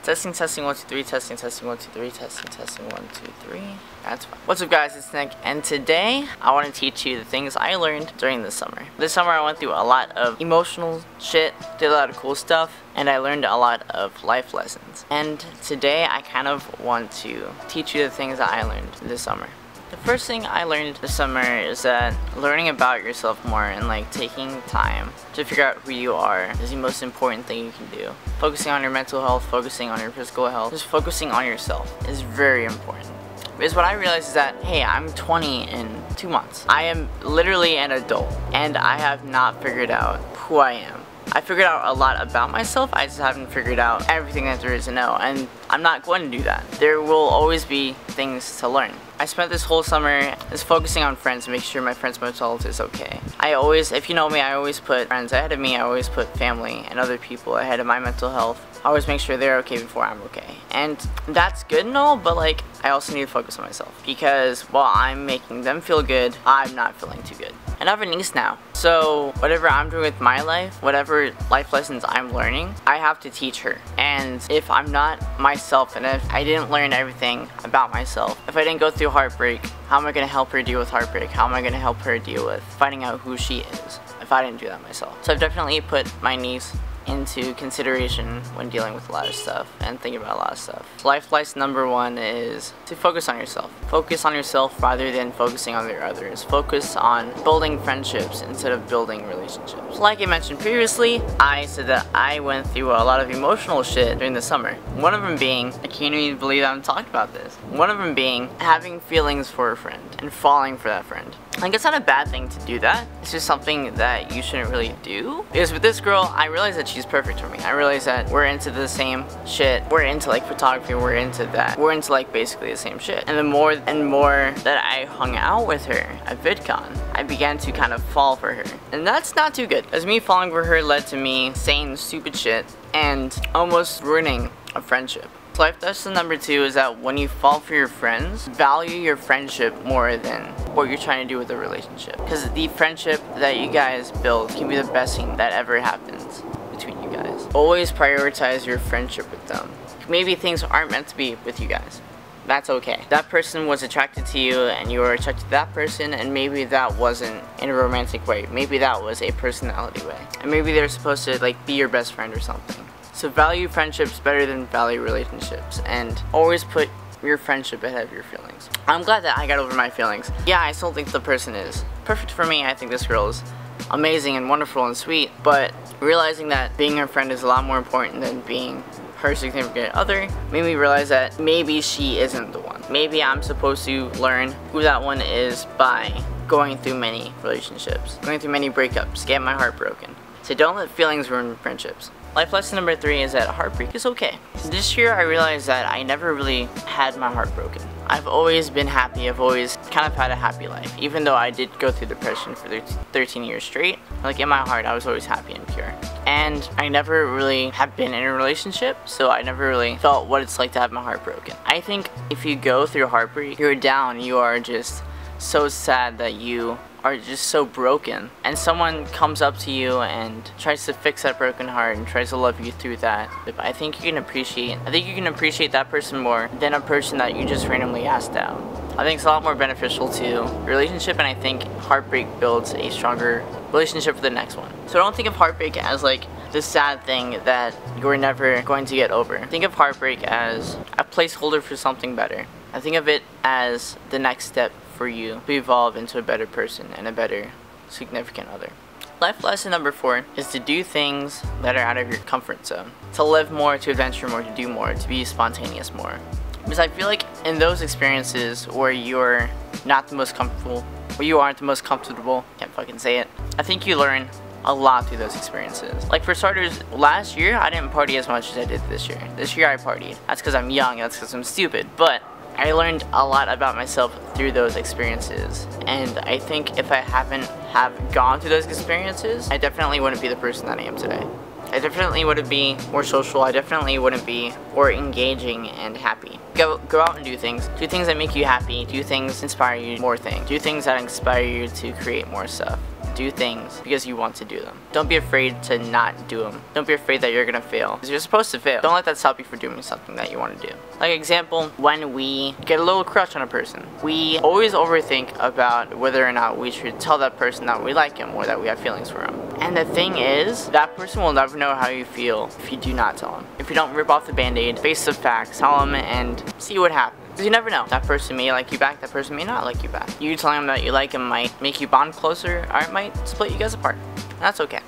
Testing, testing, 1, 2, 3, testing, testing, 1, 2, 3, testing, testing, 1, 2, 3. That's fine. What's up guys, it's Nick, and today I want to teach you the things I learned during this summer. This summer I went through a lot of emotional shit, did a lot of cool stuff, and I learned a lot of life lessons. And today I kind of want to teach you the things that I learned this summer. The first thing I learned this summer is that learning about yourself more and like taking time to figure out who you are is the most important thing you can do. Focusing on your mental health, focusing on your physical health, just focusing on yourself is very important. Because what I realized is that, hey, I'm 20 in 2 months. I am literally an adult and I have not figured out who I am. I figured out a lot about myself, I just haven't figured out everything that there is to know, and I'm not going to do that. There will always be things to learn. I spent this whole summer just focusing on friends and making sure my friends' mental health is okay. I always, if you know me, I always put friends ahead of me. I always put family and other people ahead of my mental health. I always make sure they're okay before I'm okay. And that's good and all, but like, I also need to focus on myself. Because while I'm making them feel good, I'm not feeling too good. And I have a niece now. So whatever I'm doing with my life, whatever life lessons I'm learning, I have to teach her. And if I'm not myself, and if I didn't learn everything about myself, if I didn't go through heartbreak, how am I going to help her deal with heartbreak? How am I going to help her deal with finding out who she is if I didn't do that myself? So I've definitely put my niece into consideration when dealing with a lot of stuff and thinking about a lot of stuff. Life lesson number 1 is to focus on yourself. Focus on yourself rather than focusing on the others. Focus on building friendships instead of building relationships. Like I mentioned previously, I said that I went through a lot of emotional shit during the summer. One of them being, I can't even believe I'm talking about this. One of them being having feelings for a friend and falling for that friend. Like, it's not a bad thing to do that. It's just something that you shouldn't really do. Because with this girl, I realized that she's perfect for me. I realized that we're into the same shit. We're into like photography, we're into that. We're into like basically the same shit. And the more and more that I hung out with her at VidCon, I began to kind of fall for her. And that's not too good. Because me falling for her led to me saying stupid shit and almost ruining a friendship. Life lesson number 2 is that when you fall for your friends, value your friendship more than what you're trying to do with the relationship. Because the friendship that you guys build can be the best thing that ever happens between you guys. Always prioritize your friendship with them. Maybe things aren't meant to be with you guys. That's okay. That person was attracted to you and you were attracted to that person, and maybe that wasn't in a romantic way. Maybe that was a personality way. And maybe they're supposed to like be your best friend or something. So value friendships better than value relationships, and always put your friendship ahead of your feelings. I'm glad that I got over my feelings. Yeah, I still think the person is perfect for me. I think this girl is amazing and wonderful and sweet, but realizing that being her friend is a lot more important than being her significant other made me realize that maybe she isn't the one. Maybe I'm supposed to learn who that one is by going through many relationships, going through many breakups, get my heart broken. So don't let feelings ruin friendships. Life lesson number 3 is that heartbreak is okay. This year I realized that I never really had my heart broken. I've always been happy. I've always kind of had a happy life. Even though I did go through depression for 13 years straight, like in my heart I was always happy and pure. And I never really have been in a relationship, so I never really felt what it's like to have my heart broken. I think if you go through heartbreak, you're down, you are just so sad that you are just so broken, and someone comes up to you and tries to fix that broken heart and tries to love you through that. I think you can appreciate that person more than a person that you just randomly asked out. I think it's a lot more beneficial to your relationship, and I think heartbreak builds a stronger relationship for the next one. So don't think of heartbreak as like this sad thing that you're never going to get over. Think of heartbreak as a placeholder for something better. I think of it as the next step for you to evolve into a better person and a better significant other. Life lesson number 4 is to do things that are out of your comfort zone. To live more, to adventure more, to do more, to be spontaneous more. Because I feel like in those experiences where you're not the most comfortable, where you aren't the most comfortable, can't fucking say it, I think you learn a lot through those experiences. Like for starters, last year I didn't party as much as I did this year. This year I partied. That's because I'm young, that's because I'm stupid, but I learned a lot about myself through those experiences, and I think if I haven't gone through those experiences, I definitely wouldn't be the person that I am today. I definitely wouldn't be more social, I definitely wouldn't be more engaging and happy. Go out and do things that make you happy, do things that inspire you more things, do things that inspire you to create more stuff. do things because you want to do them. Don't be afraid to not do them. Don't be afraid that you're gonna fail, because you're supposed to fail. Don't let that stop you from doing something that you want to do. Like example, when we get a little crush on a person, we always overthink about whether or not we should tell that person that we like him or that we have feelings for him. And the thing is, that person will never know how you feel if you do not tell him. If you don't rip off the band-aid, face the facts, tell him, and see what happens. Because you never know. That person may like you back, that person may not like you back. You telling him that you like him might make you bond closer, or it might split you guys apart. That's okay.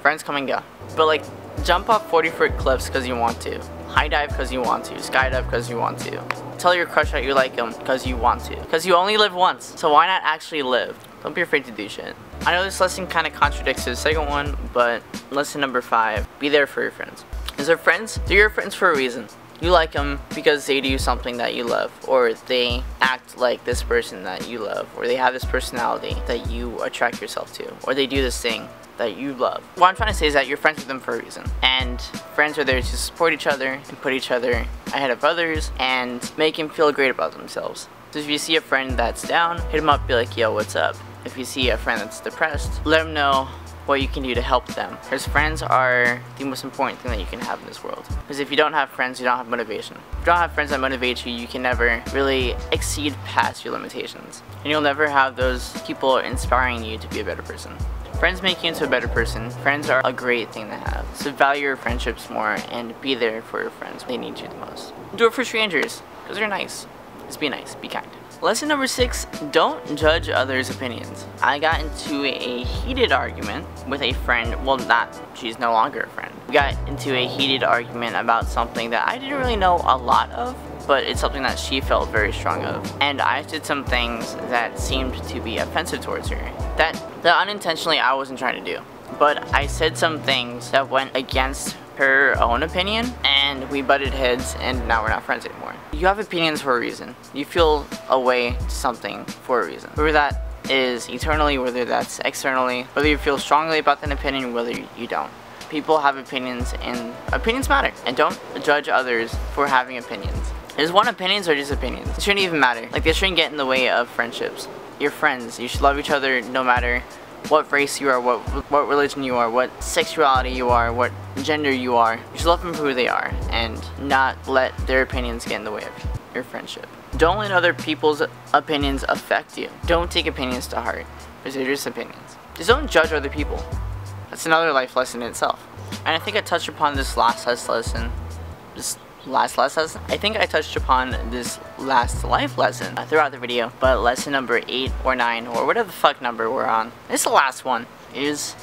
Friends come and go. But like, jump off 40-foot cliffs because you want to. High dive because you want to. Skydive because you want to. Tell your crush that you like him because you want to. Because you only live once. So why not actually live? Don't be afraid to do shit. I know this lesson kind of contradicts the second one, but lesson number 5, be there for your friends. Is there friends? They're your friends for a reason. You like them because they do something that you love, or they act like this person that you love, or they have this personality that you attract yourself to, or they do this thing that you love. What I'm trying to say is that you're friends with them for a reason, and friends are there to support each other and put each other ahead of others and make them feel great about themselves. So if you see a friend that's down, hit them up, be like, yo, what's up? If you see a friend that's depressed, let them know what you can do to help them. Because friends are the most important thing that you can have in this world. Because if you don't have friends, you don't have motivation. If you don't have friends that motivate you, you can never really exceed past your limitations. And you'll never have those people inspiring you to be a better person. Friends make you into a better person. Friends are a great thing to have. So value your friendships more and be there for your friends when they need you the most. Do it for strangers, because they're nice. Just be nice, be kind. Lesson number 6, don't judge others' opinions. I got into a heated argument with a friend, well she's no longer a friend. We got into a heated argument about something that I didn't really know a lot of, but it's something that she felt very strong of. And I did some things that seemed to be offensive towards her. That unintentionally I wasn't trying to do. But I said some things that went against her own opinion, and we butted heads, and now we're not friends anymore. You have opinions for a reason. You feel a way to something for a reason. Whether that is eternally, whether that's externally, whether you feel strongly about that opinion, whether you don't. People have opinions, and opinions matter. And don't judge others for having opinions. Is one opinions or just opinions? It shouldn't even matter. Like, they shouldn't get in the way of friendships. You're friends. You should love each other no matter what race you are, what religion you are, what sexuality you are, what gender you are. You should love them for who they are and not let their opinions get in the way of your friendship. Don't let other people's opinions affect you. Don't take opinions to heart, because they're just opinions. Just don't judge other people. That's another life lesson in itself. And I think I touched upon this last lesson. I think I touched upon this last life lesson throughout the video, but lesson number 8 or 9 or whatever the fuck number we're on, it's the last one, is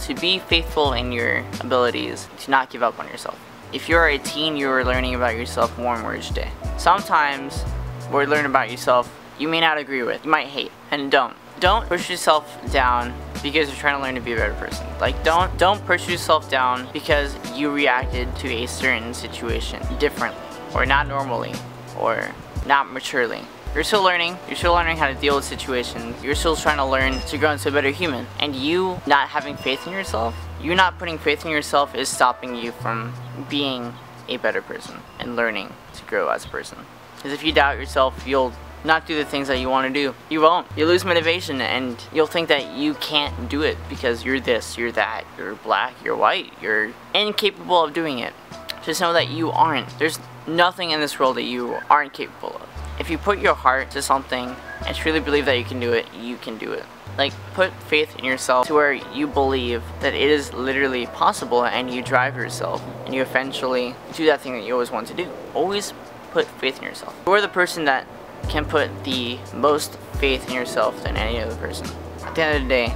to be faithful in your abilities, to not give up on yourself. If you're a teen, you're learning about yourself more and more each day. Sometimes what you learn about yourself you may not agree with, you might hate, and don't push yourself down because you're trying to learn to be a better person. Like, don't push yourself down because you reacted to a certain situation differently, or not normally, or not maturely. You're still learning how to deal with situations. You're still trying to learn to grow into a better human. And you not having faith in yourself, you not putting faith in yourself is stopping you from being a better person and learning to grow as a person. Because if you doubt yourself, you'll not do the things that you want to do. You won't. You lose motivation, and you'll think that you can't do it because you're this, you're that, you're black, you're white, you're incapable of doing it. Just know that you aren't. There's nothing in this world that you aren't capable of. If you put your heart to something and truly believe that you can do it, you can do it. Like, put faith in yourself to where you believe that it is literally possible, and you drive yourself and you eventually do that thing that you always want to do. Always put faith in yourself. You're the person that can put the most faith in yourself than any other person. At the end of the day,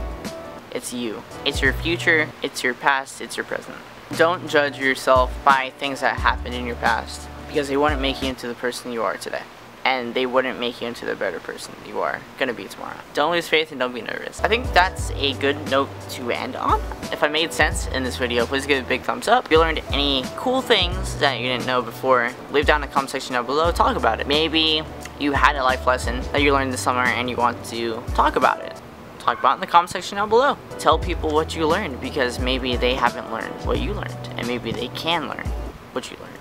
it's you. It's your future, it's your past, it's your present. Don't judge yourself by things that happened in your past, because they wouldn't make you into the person you are today. And they wouldn't make you into the better person you are gonna be tomorrow. Don't lose faith and don't be nervous. I think that's a good note to end on. If I made sense in this video, please give it a big thumbs up. If you learned any cool things that you didn't know before, leave down in the comment section down below, talk about it. Maybe you had a life lesson that you learned this summer and you want to talk about it. Talk about it in the comment section down below. Tell people what you learned, because maybe they haven't learned what you learned, and maybe they can learn what you learned.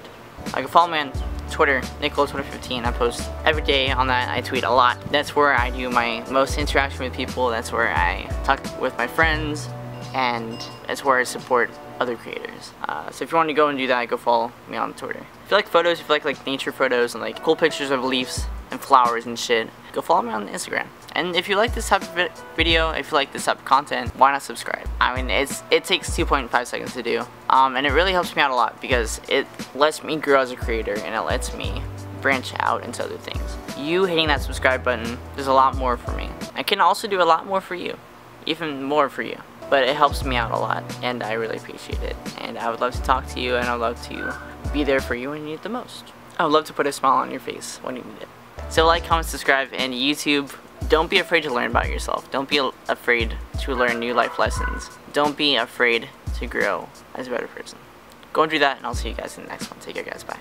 Like, follow me on Twitter, NicoTwitter15. I post every day on that. I tweet a lot. That's where I do my most interaction with people. That's where I talk with my friends, and that's where I support other creators. So if you want to go and do that, go follow me on Twitter. If you like photos, if you like nature photos and like cool pictures of leaves and flowers and shit, go follow me on Instagram. And if you like this type of video, if you like this type of content, why not subscribe? I mean, it takes 2.5 seconds to do, and it really helps me out a lot because it lets me grow as a creator and it lets me branch out into other things. You hitting that subscribe button does a lot more for me. I can also do a lot more for you, even more for you. But it helps me out a lot, and I really appreciate it. And I would love to talk to you, and I would love to be there for you when you need it the most. I would love to put a smile on your face when you need it. So like, comment, subscribe, and YouTube, don't be afraid to learn about yourself. Don't be afraid to learn new life lessons. Don't be afraid to grow as a better person. Go and do that, and I'll see you guys in the next one. Take care, guys. Bye.